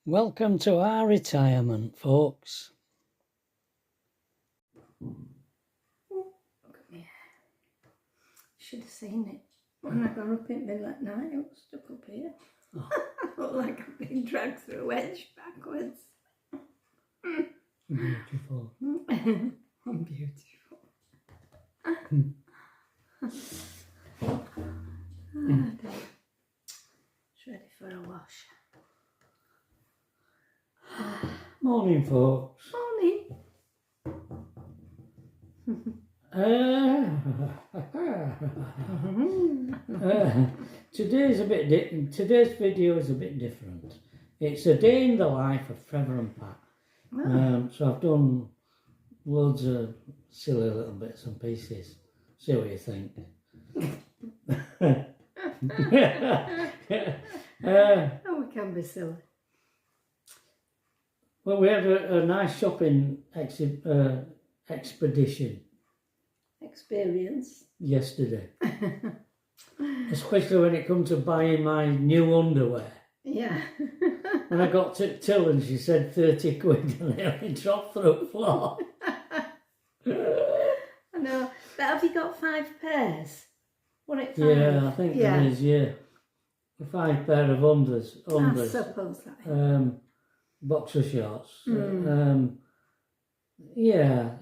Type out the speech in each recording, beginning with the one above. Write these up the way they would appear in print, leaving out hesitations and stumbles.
Welcome to our retirement, folks. Look at me. Should have seen it. When I got up in the middle at night, it was stuck up here. Oh. I look like I've been dragged through a wedge backwards. Beautiful. I'm beautiful. It's ready for a wash. Morning, folks. Morning. Today's video is a bit different. It's a day in the life of Trevor and Pat. Oh. So I've done loads of silly little bits and pieces. See what you think. Oh, we can be silly. Well, we had a nice shopping expedition Experience. yesterday. Especially when it comes to buying my new underwear. Yeah. And I got to Till and she said 30 quid and they only dropped through the floor. I know. But have you got 5 pairs? What it 5? Yeah, I think there is, yeah. A 5 pair of unders. I suppose that is. Boxer shorts. Yeah,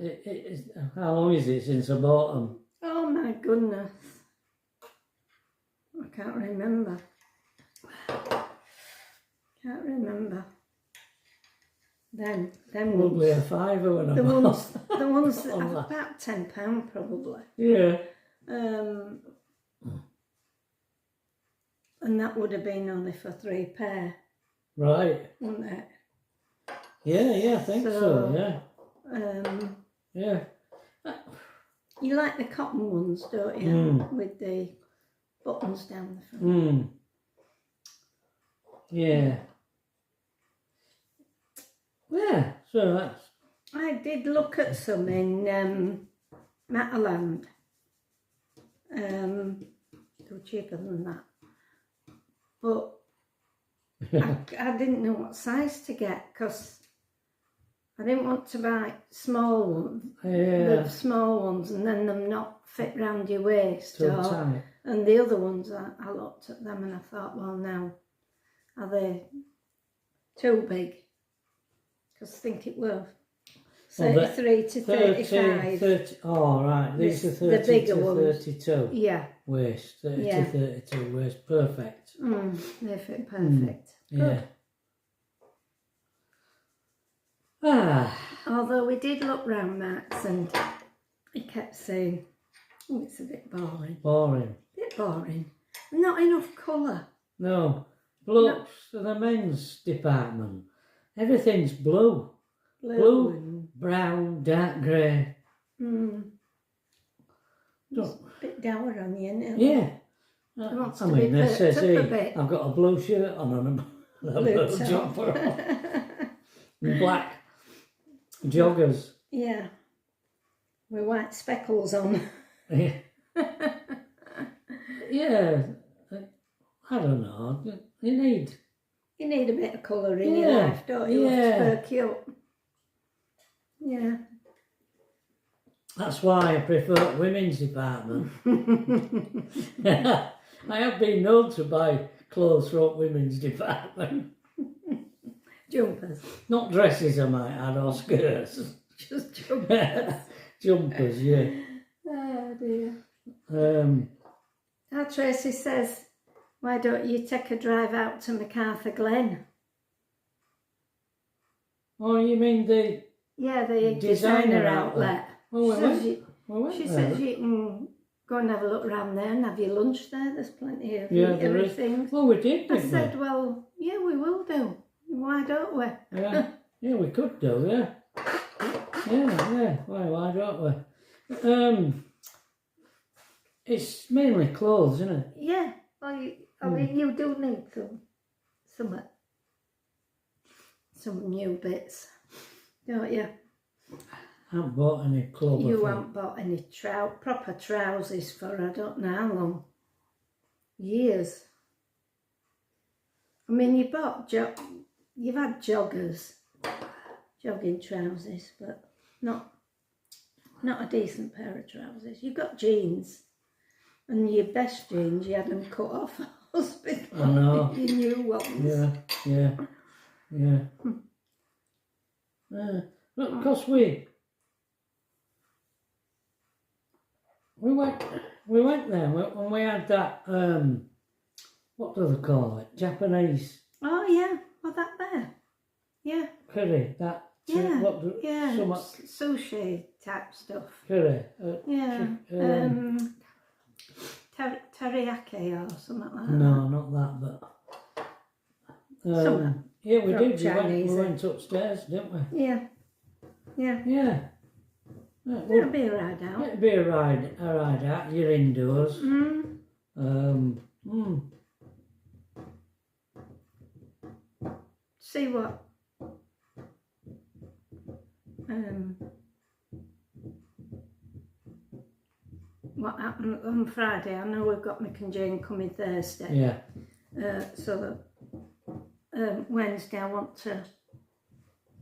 how long is it since I bought them? Oh my goodness. I can't remember. Can't remember. Them Probably ones. a fiver when I The bought ones that on are that. about £10 probably. Yeah. And that would have been only for 3 pair, Right. wouldn't it? Yeah, I think so, yeah. Yeah. You like the cotton ones, don't you? With the buttons down the front. Yeah. Yeah, so that's... I did look at some in Mataland. They were cheaper than that. But I didn't know what size to get because I didn't want to buy small ones, the small ones, and then them not fit round your waist. tight. And the other ones, I looked at them and I thought, well, now, are they too big? Because I think it were 33 to 35. 30, oh, right, these are 30 the bigger to ones. 32 Yeah. waist, 30 to 32 waist, perfect. They fit perfect. Yeah. Although we did look round Max and he kept saying, oh, it's a bit boring. Boring. Bit boring. Not enough colour. No. Blokes, the men's department, everything's blue. Blue, brown, dark grey. It's a bit dour on you, isn't it? Yeah. It wants I to mean, be they perked say, up a bit. I've got a blue shirt on and a blue jumper on. And black joggers. Yeah. With white speckles on. Yeah. Yeah. I don't know. You need a bit of colour in your life, don't you? To perk you up. Yeah. That's why I prefer women's department. I have been known to buy clothes from women's department. Jumpers. Not dresses, I might add, or skirts. Just jumpers. Jumpers, yeah. Oh dear. Our Tracy says, why don't you take a drive out to MacArthur Glen? Oh, you mean the... Yeah, the designer outlet. She says you can go and have a look around there and have your lunch there. There's plenty of everything. Well, we did, I didn't said, we? well, yeah, we will do. Why don't we? Yeah, we could do, yeah. Yeah, why don't we? It's mainly clothes, isn't it? Yeah, well, I mean, you do need some new bits, don't you? I haven't bought any clothes. You haven't bought any proper trousers for I don't know how long. Years. I mean, you bought you've had joggers, jogging trousers, but not a decent pair of trousers. You've got jeans, and your best jeans, you had them cut off at hospital. I know. Your new ones. Yeah. Look, because we went there when we had that what do they call it? Japanese. Oh yeah, well that there. Yeah. Curry, that. Yeah. Yeah. Sushi type stuff. Curry. Teriyaki or something like that. No, not that, but yeah, we did. We went upstairs, didn't we? Yeah. It'll be a ride out. It'll be a ride out. You're indoors. See what? What happened on Friday? I know we've got Mick and Jane coming Thursday. Yeah. So Wednesday I want to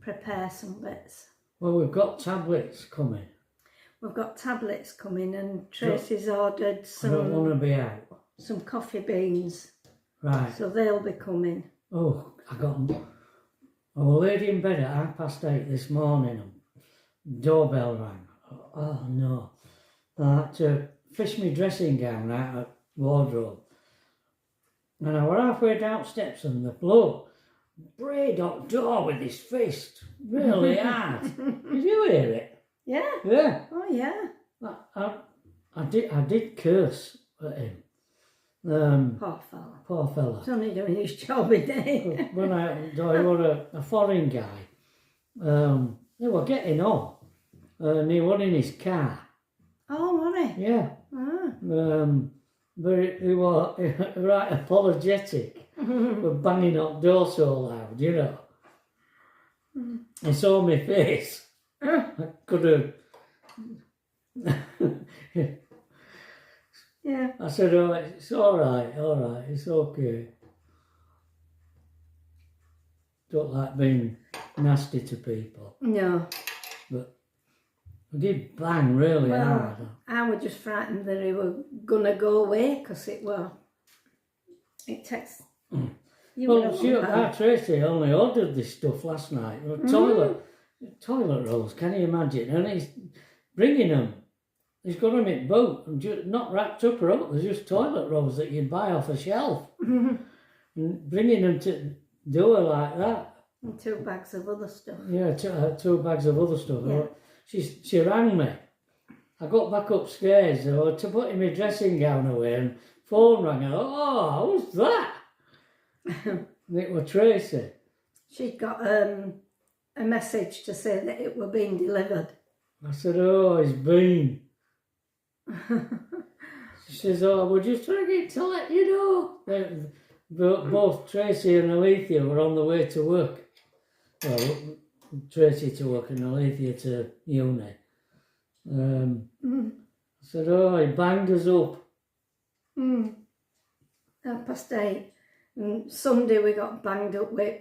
prepare some bits. Well, we've got tablets coming. We've got tablets coming, and Tracy's ordered I don't want to be out. some coffee beans. Right. So they'll be coming. Oh, I got them. I was laid in bed at 8:30 this morning. Doorbell rang. Oh no. I had to fish my dressing gown out of wardrobe. And I were halfway down steps and the bloke brayed up door with his fist. Really hard. Did you hear it? Yeah. Yeah. Oh yeah. I did curse at him. Poor fella. Poor fella. He's only doing his job, isn't he? When I was a foreign guy, they were getting on, and he was in his car. Oh, was he? Yeah. But he was right apologetic for banging up door so loud, you know. He saw my face. I could have. Yeah. I said, oh, it's all right, it's okay. Don't like being nasty to people. No. But I did bang really hard. I was just frightened that he was going to go away because it takes... Our Tracy only ordered this stuff last night. Toilet rolls, can you imagine? And he's bringing them. He's got them in boat and not wrapped up or up. They're just toilet rolls that you'd buy off a shelf. And bringing them to do her like that. And 2 bags of other stuff. Yeah, 2 bags of other stuff. Yeah. She rang me. I got back upstairs to put my dressing gown away and phone rang. Oh, who's that? And it was Tracy. She got a message to say that it were being delivered. I said, oh, it's been. She says, oh, we're just ringing to let you know. Both Tracy and Alethea were on the way to work. Well, Tracy to work and Alethea to uni. I said, oh, he banged us up. 8:30. And Sunday we got banged up with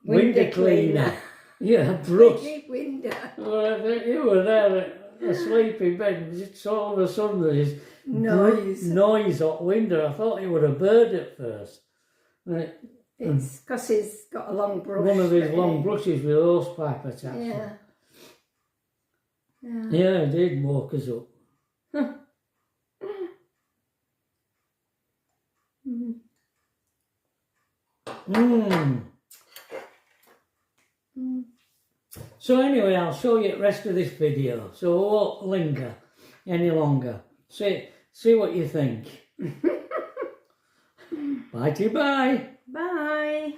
Window cleaner. Yeah, brush. Window. Well, you were there asleep in bed, just all of a sudden there's noise at window. I thought it was a bird at first. It's because he's got a long brush. One of these long brushes with a hose pipe attached. Yeah. Yeah, it did woke us up. So anyway, I'll show you the rest of this video, so I won't linger any longer. See what you think. Bye. Bye.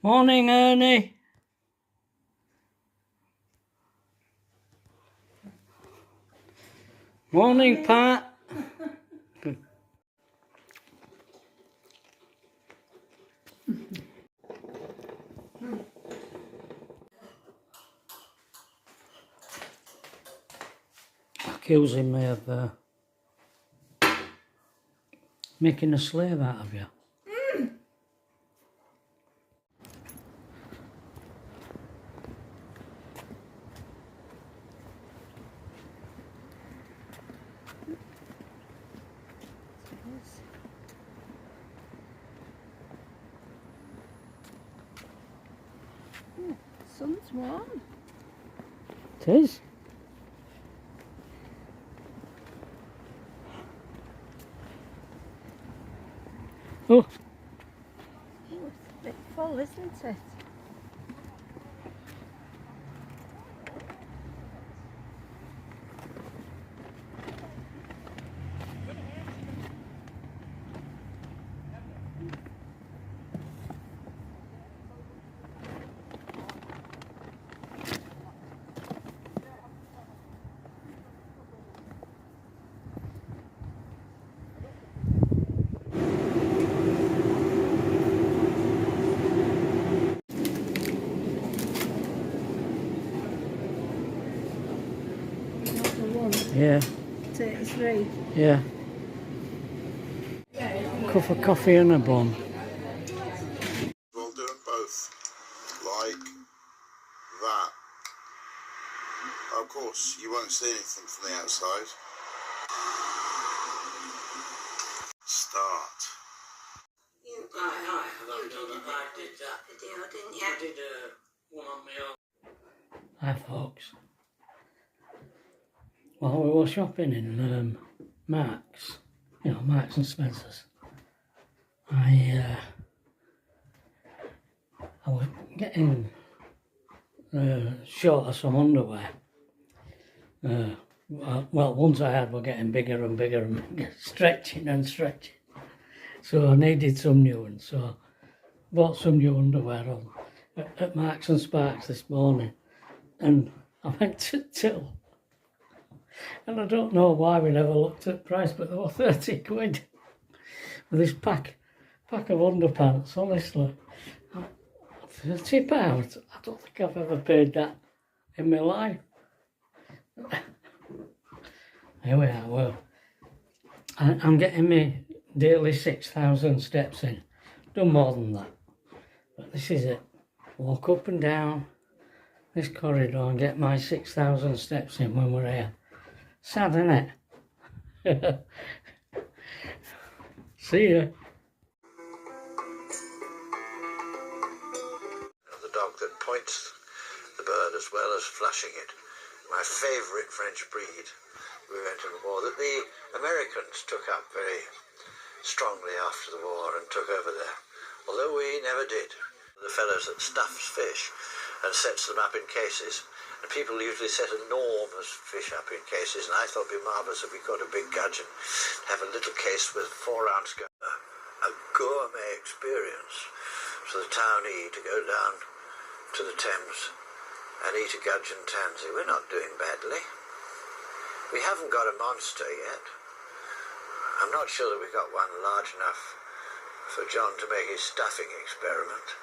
Morning, Ernie. Morning, Pat. Accusing me of making a slave out of you. Sun's warm. It is. Oh, Oh, it's a bit full, isn't it? yeah, 33. yeah. Cup of coffee and a bun. We'll do them both, like that. Of course, you won't see anything from the outside. Start. I did that Video, didn't you? I did one on my own. Hi folks. While we were shopping in Marks, you know, Marks and Spencer's, I was getting short of some underwear. Well, ones I had were getting bigger and bigger and bigger, stretching and stretching. So I needed some new ones. So bought some new underwear on at Marks and Sparks this morning, and I went to Till, and I don't know why we never looked at price, but they were 30 quid for this pack of underpants. Honestly, £30. I don't think I've ever paid that in my life. Here we are. Well, I'm getting me daily 6,000 steps in. Done more than that, but this is it. Walk up and down this corridor and get my 6,000 steps in when we're here. Sad, isn't it? See ya. The dog that points the bird as well as flashing it. My favourite French breed. We went to the war that the Americans took up very strongly after the war and took over there, although we never did. The fellows that stuffs fish and sets them up in cases, and people usually set enormous fish up in cases, and I thought it'd be marvellous if we caught a big gudgeon, have a little case with 4-ounce a gourmet experience for the townee to go down to the Thames and eat a gudgeon tansy. We're not doing badly. We haven't got a monster yet. I'm not sure that we've got one large enough for John to make his stuffing experiment.